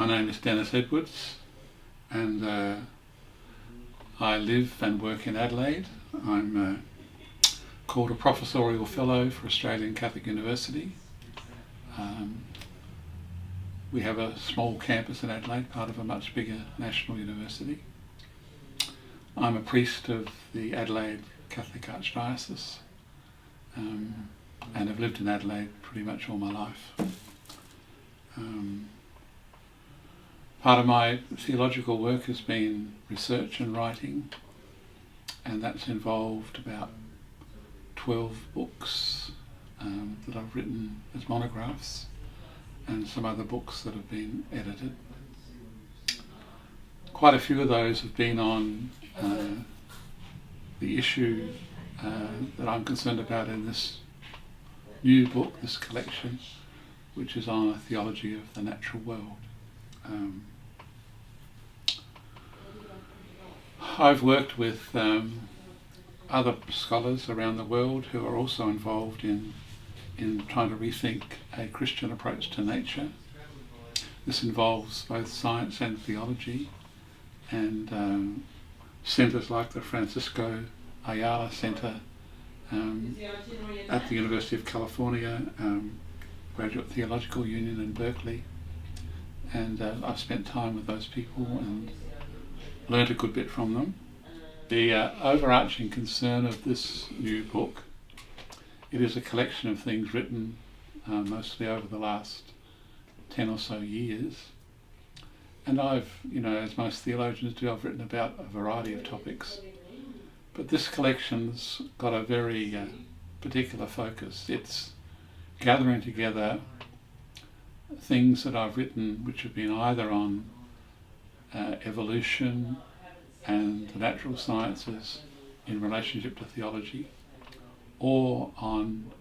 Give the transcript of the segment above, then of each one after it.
My name is Denis Edwards, and I live and work in Adelaide. I'm called a professorial fellow for Australian Catholic University. We have a small campus in Adelaide, part of a much bigger national university. I'm a priest of the Adelaide Catholic Archdiocese, and have lived in Adelaide pretty much all my life. Part of my theological work has been research and writing, and that's involved about 12 books that I've written as monographs, and some other books that have been edited. Quite a few of those have been on the issue that I'm concerned about in this new book, this collection, which is on a theology of the natural world. I've worked with other scholars around the world who are also involved in trying to rethink a Christian approach to nature. This involves both science and theology, and centres like the Francisco Ayala Centre at the University of California, Graduate Theological Union in Berkeley, and I've spent time with those people and learnt a good bit from them. The overarching concern of this new book, it is a collection of things written mostly over the last 10 or so years, and I've, as most theologians do, I've written about a variety of topics, but this collection's got a very particular focus. It's gathering together things that I've written which have been either on evolution and the natural sciences in relationship to theology, or on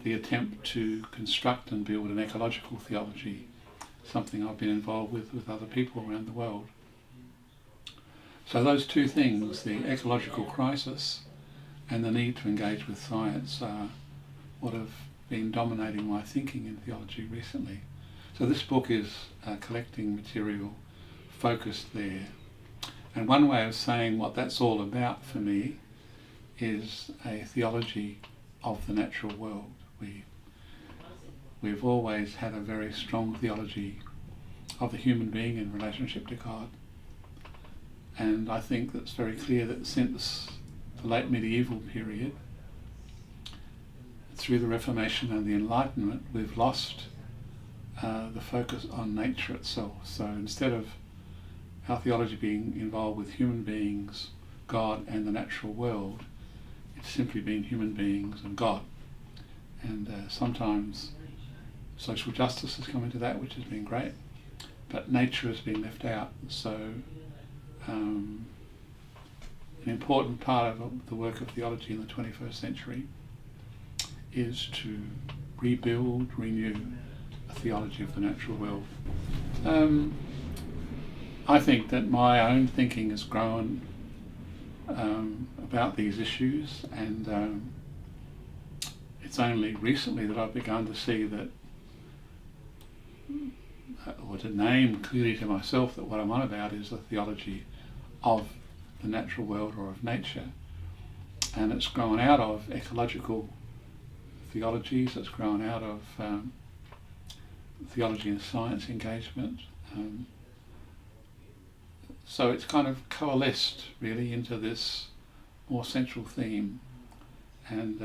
the attempt to construct and build an ecological theology, something I've been involved with other people around the world. So those two things, the ecological crisis and the need to engage with science, are what have been dominating my thinking in theology recently. So this book is collecting material focused there. And one way of saying what that's all about for me is a theology of the natural world. We've always had a very strong theology of the human being in relationship to God. And I think that's very clear that since the late medieval period, through the Reformation and the Enlightenment, we've lost the focus on nature itself. So instead of our theology being involved with human beings, God and the natural world, it's simply been human beings and God. And sometimes social justice has come into that, which has been great, but nature has been left out. So an important part of the work of theology in the 21st century is to rebuild, renew a theology of the natural world. I think that my own thinking has grown about these issues, and it's only recently that I've begun to see that, or to name clearly to myself that what I'm on about is the theology of the natural world or of nature. And it's grown out of ecological theologies, it's grown out of theology and science engagement. So it's kind of coalesced really into this more central theme, and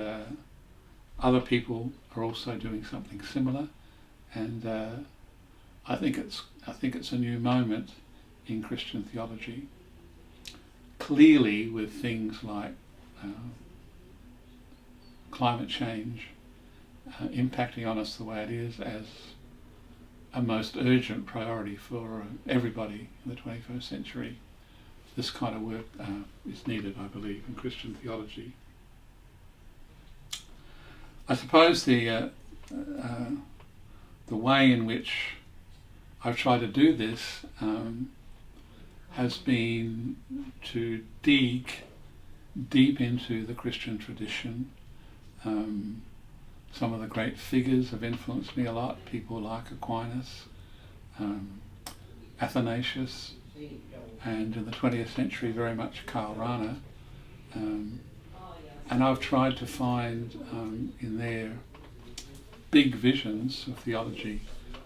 other people are also doing something similar, and I think it's a new moment in Christian theology. Clearly, with things like climate change impacting on us the way it is, as a most urgent priority for everybody in the 21st century. This kind of work is needed, I believe, in Christian theology. I suppose the way in which I've tried to do this has been to dig deep into the Christian tradition. Some of the great figures have influenced me a lot, people like Aquinas, Athanasius, and in the 20th century very much Karl Rahner. And I've tried to find in their big visions of theology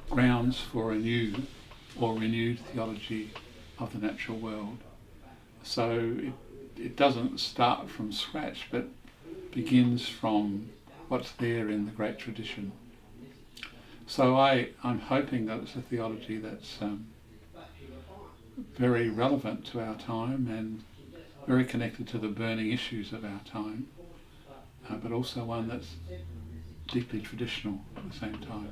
grounds for a new or renewed theology of the natural world. So it doesn't start from scratch, but begins from what's there in the great tradition. So I'm hoping that it's a theology that's very relevant to our time and very connected to the burning issues of our time, but also one that's deeply traditional at the same time.